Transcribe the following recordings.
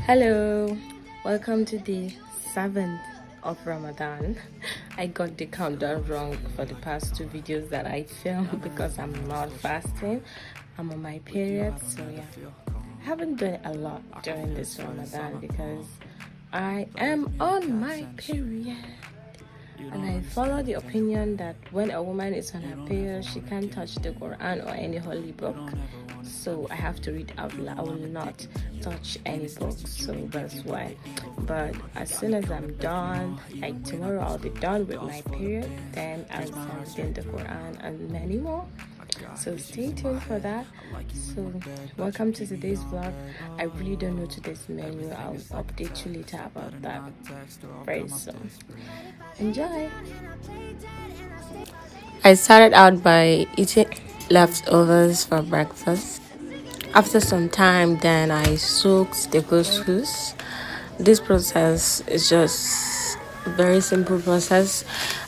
Hello, welcome to the 7th of Ramadan. I got the countdown wrong for the past two videos that I filmed because I'm not fasting. I'm on my period, so yeah. I haven't done a lot during this Ramadan because I am on my period. And I follow the opinion that when a woman is on her period, she can't touch the Quran or any holy book. So I have to read out loud. I will not touch any books. So that's why. But as soon as I'm done, like tomorrow, I'll be done with my period. Then I'll start reading the Quran and many more. So stay tuned for that. So welcome to today's vlog. I really don't know today's menu. I'll update you later about that very soon. Enjoy. I started out by eating leftovers for breakfast. After some time, then I soaked the couscous. This process is just a very simple process,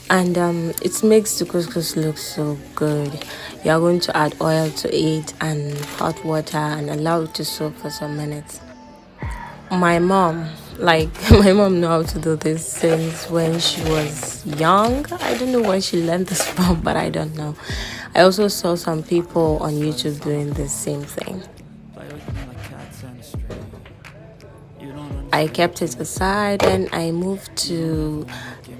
and it makes the couscous look so good. You are going to add oil to it and hot water and allow it to soak for some minutes. My mom my mom know how to do this since when she was young. I don't know where she learned this from, but I don't know. I also saw some people on YouTube doing the same thing. I kept it aside and I moved to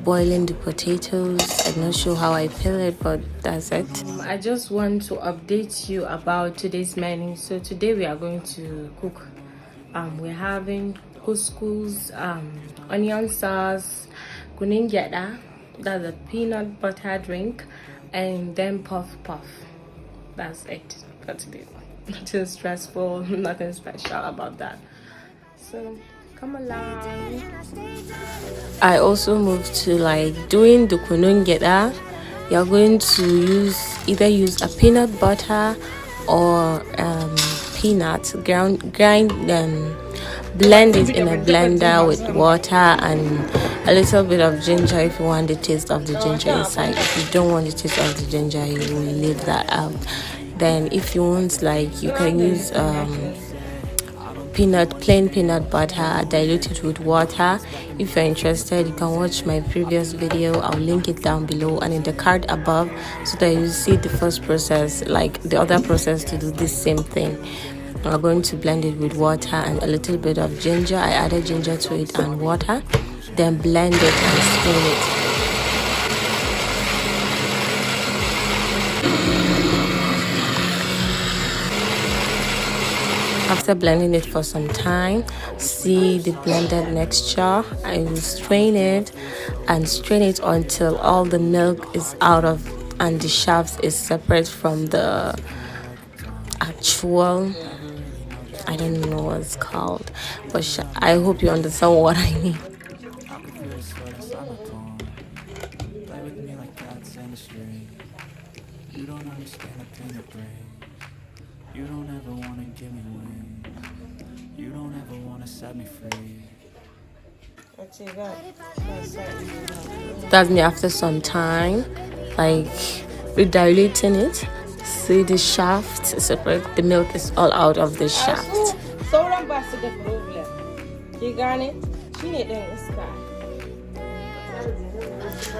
boiling the potatoes. I'm not sure how I peel it, but that's it. I just want to update you about today's menu. So today we are going to cook. We're having couscous, onion sauce, kuning gyada, that's a peanut butter drink, and then puff. That's it for today. Nothing stressful, nothing special about that. So come along. I also moved to doing the kuning gyada. You're going to either use a peanut butter or peanuts, blend it in a blender with water and a little bit of ginger if you want the taste of the ginger inside. If you don't want the taste of the ginger, you will leave that out. Then if you want, you can use plain peanut butter diluted with water. If you're interested, you can watch my previous video. I'll link it down below and in the card above so that you see the first process, the other process to do the same thing. We're going to blend it with water and a little bit of ginger. I added ginger to it and water, then blend it and strain it. After blending it for some time, see the blended mixture. I will strain it until all the milk is out of and the shaft is separate from the actual, I don't know what it's called, but I hope you understand what I mean. You don't understand the pain it brings. You don't ever want to give me wings. You don't ever want to set me free. That's me after some time, rediluting it. See the shaft separate, the milk is all out of the shaft.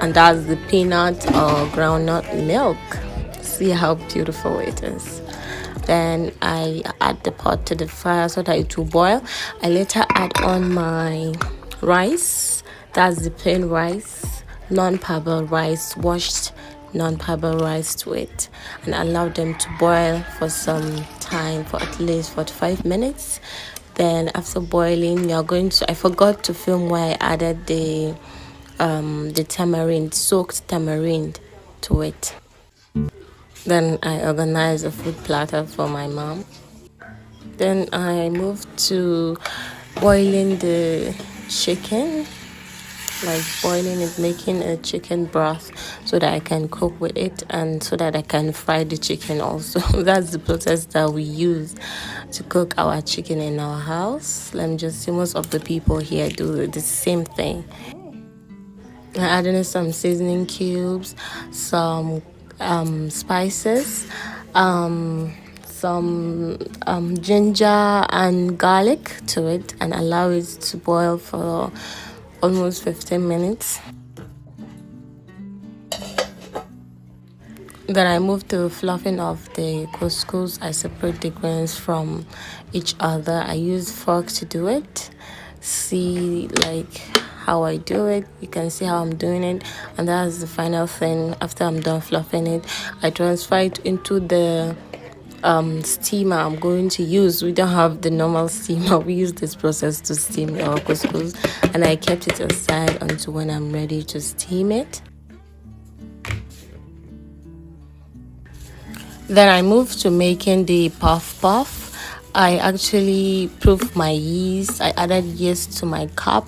And that's the peanut or groundnut milk. See how beautiful it is. Then I add the pot to the fire so that it will boil. I later add on my rice. That's the plain rice, non-parboiled rice, washed non-parboiled rice to it, and allow them to boil for some time, for at least 45 minutes. Then after boiling, I forgot to film why I added the tamarind, soaked tamarind to it. Then I organized a food platter for my mom. Then I moved to boiling the chicken, boiling it, making a chicken broth so that I can cook with it and so that I can fry the chicken also. That's the process that we use to cook our chicken in our house. Let me just see, most of the people here do the same thing. I added some seasoning cubes, some spices, some some ginger and garlic to it and allow it to boil for almost 15 minutes. Then I move to fluffing of the couscous. I separate the grains from each other. I use fork to do it. See like how I do it. You can see how I'm doing it, and that's the final thing. After I'm done fluffing it, I transfer it into the steamer I'm going to use. We don't have the normal steamer. We use this process to steam our couscous, and I kept it aside until when I'm ready to steam it. Then I moved to making the puff puff. I actually proofed my yeast. I added yeast to my cup,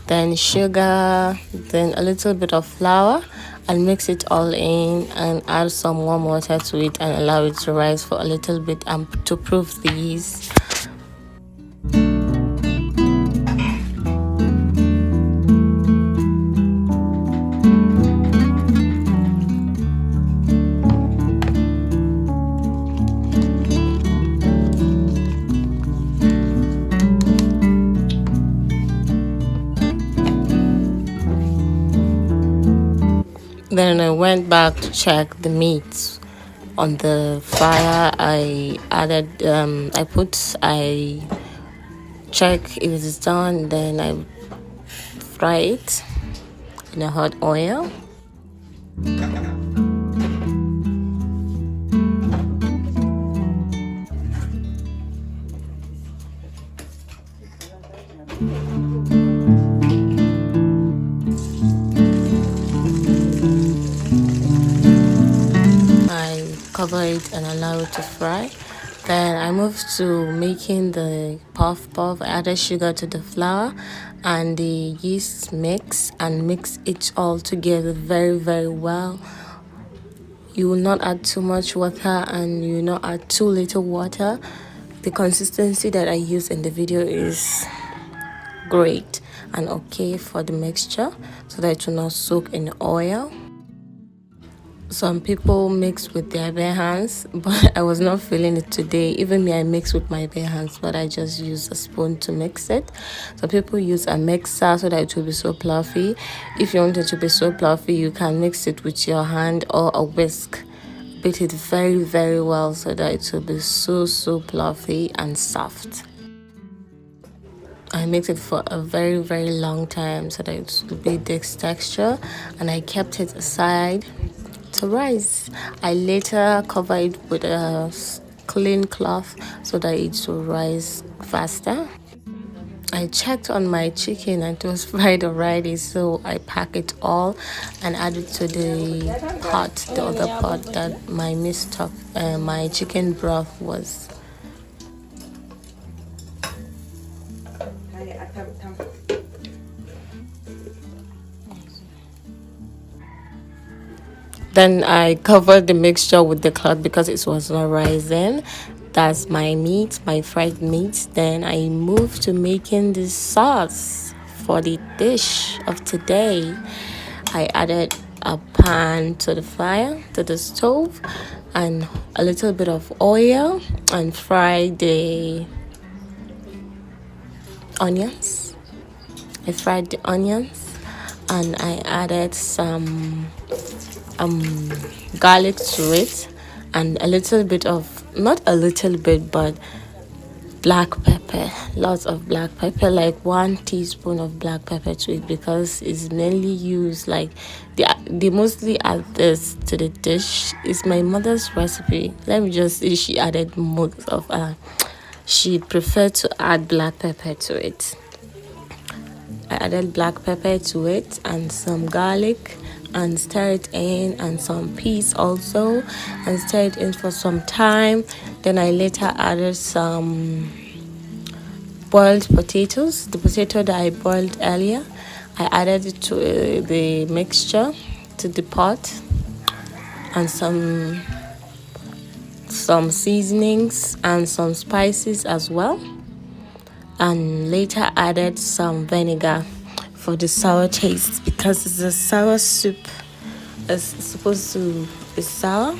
then sugar, then a little bit of flour, and mix it all in and add some warm water to it and allow it to rise for a little bit and to proof the yeast. Then I went back to check the meat on the fire. I check if it's done, then I fry it in a hot oil. Cover it and allow it to fry. Then I moved to making the puff puff. I added sugar to the flour and the yeast mix and mix it all together very well. You will not add too much water and you will not add too little water. The consistency that I use in the video is great and okay for the mixture so that it will not soak in the oil. Some people mix with their bare hands, but I was not feeling it today. Even me, I mix with my bare hands, but I just use a spoon to mix it. Some people use a mixer so that it will be so fluffy. If you want it to be so fluffy, you can mix it with your hand or a whisk. Beat it very well so that it will be so fluffy and soft. I mixed it for a very long time so that it will be this texture, and I kept it aside to rise. I later covered it with a clean cloth so that it will rise faster. I checked on my chicken and it was fried already, so I pack it all and add it to the pot, the other pot that my my chicken broth was. Then I covered the mixture with the cloth because it was not rising. That's my meat, my fried meat. Then I moved to making the sauce for the dish of today. I added a pan to the fire, to the stove, and a little bit of oil and fried the onions. I fried the onions and I added some garlic to it and a little bit of, not a little bit, but black pepper, lots of black pepper, like 1 teaspoon of black pepper to it, because it's mainly used, like they mostly add this to the dish. It's my mother's recipe. Let me just say she added most of she preferred to add black pepper to it. I added black pepper to it and some garlic and stir it in, and some peas also, and stir it in for some time. Then I later added some boiled potatoes, the potato that I boiled earlier. I added it to the mixture, to the pot, and some seasonings and some spices as well, and later added some vinegar for the sour taste, because it's a sour soup. It's supposed to be sour.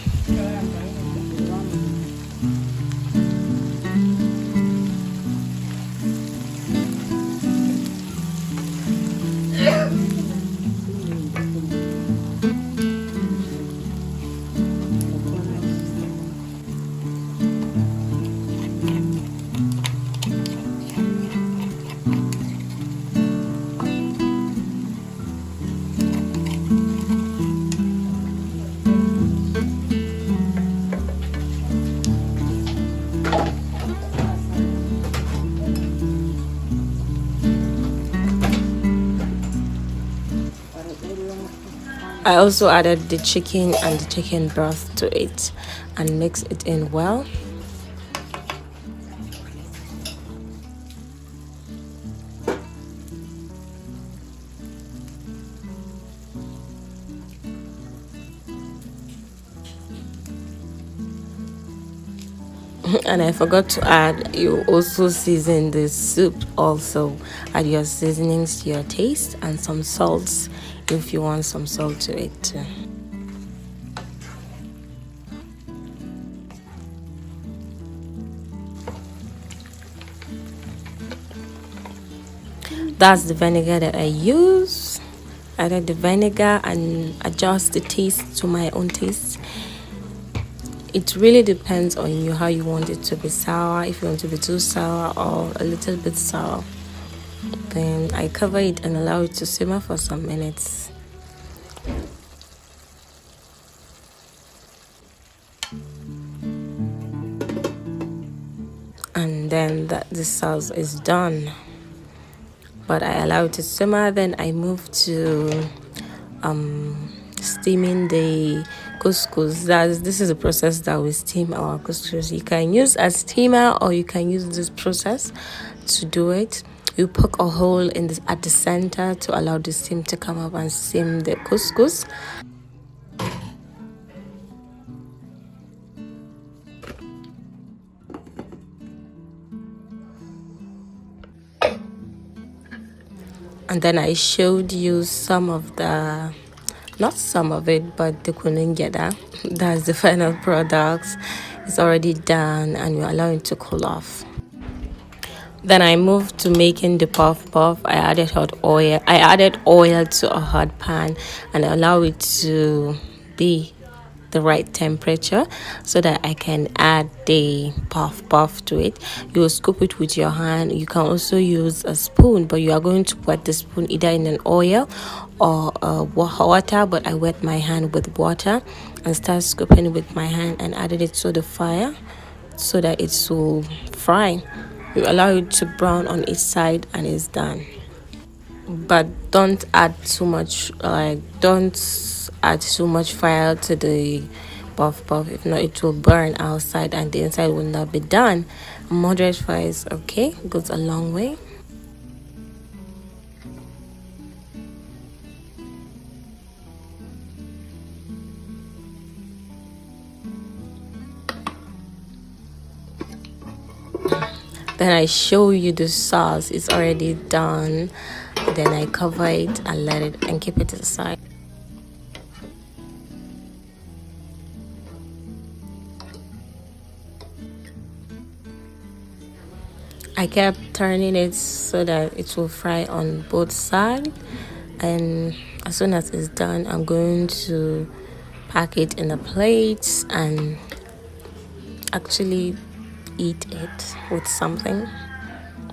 I also added the chicken and the chicken broth to it and mix it in well. And I forgot to add, you also season the soup. Also add your seasonings to your taste and some salts if you want some salt to it too. That's the vinegar that I use. Added the vinegar and adjust the taste to my own taste. It really depends on you how you want it to be sour, if you want it to be too sour or a little bit sour. Then I cover it and allow it to simmer for some minutes. And then the sauce is done. But I allow it to simmer. Then I move to steaming the couscous. This is a process that we steam our couscous. You can use a steamer or you can use this process to do it. You poke a hole at the center to allow the steam to come up and steam the couscous. And then I showed you some of the, not some of it, but the kuningeda. That's the final product. It's already done and you allow it to cool off. Then I moved to making the puff puff. I added hot oil. I added oil to a hot pan and allow it to be the right temperature so that I can add the puff puff to it. You will scoop it with your hand. You can also use a spoon, but you are going to wet the spoon either in an oil or water. But I wet my hand with water and start scooping with my hand and added it to the fire so that it will fry. You allow it to brown on each side and it's done. But don't add too much, don't add too much fire to the puff puff. If not, it will burn outside and the inside will not be done. Moderate fire is okay, goes a long way. Then I show you the sauce. It's already done. Then I cover it and let it and keep it aside. I kept turning it so that it will fry on both sides. And as soon as it's done, I'm going to pack it in a plate and actually eat it with something.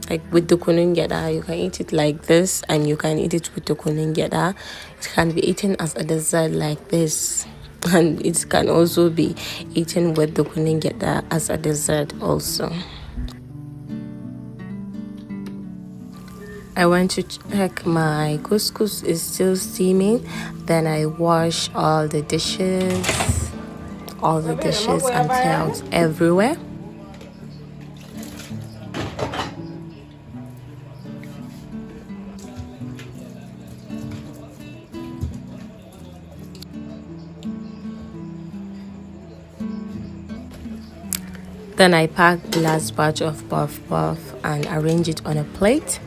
Like with the kuningeda, you can eat it like this and you can eat it with the kuningeda. It can be eaten as a dessert like this, and it can also be eaten with the kuningeda as a dessert also. I went to check my couscous is still steaming. Then I wash all the dishes and clouds everywhere. Then I pack the last batch of puff puff and arrange it on a plate.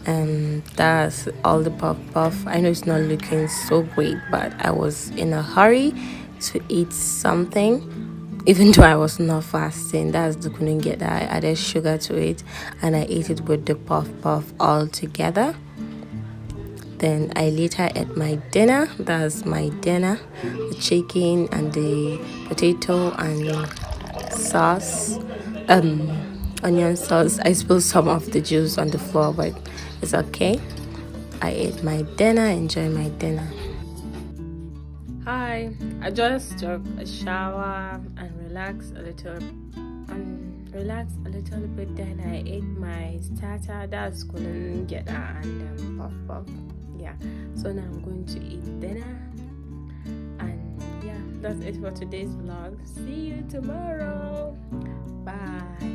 And that's all the puff puff. I know it's not looking so great, but I was in a hurry to eat something, even though I was not fasting. That's the kuningeda. I added sugar to it and I ate it with the puff puff all together. Then I later ate my dinner. That's my dinner, the chicken and the potato and sauce, onion sauce. I spilled some of the juice on the floor, but it's okay. I ate my dinner, enjoy my dinner. Hi, I just took a shower and relaxed a little bit. Then I ate my starter, that's kuningeda and puff puff. Yeah, so now I'm going to eat dinner that's it for today's vlog. See you tomorrow. Bye.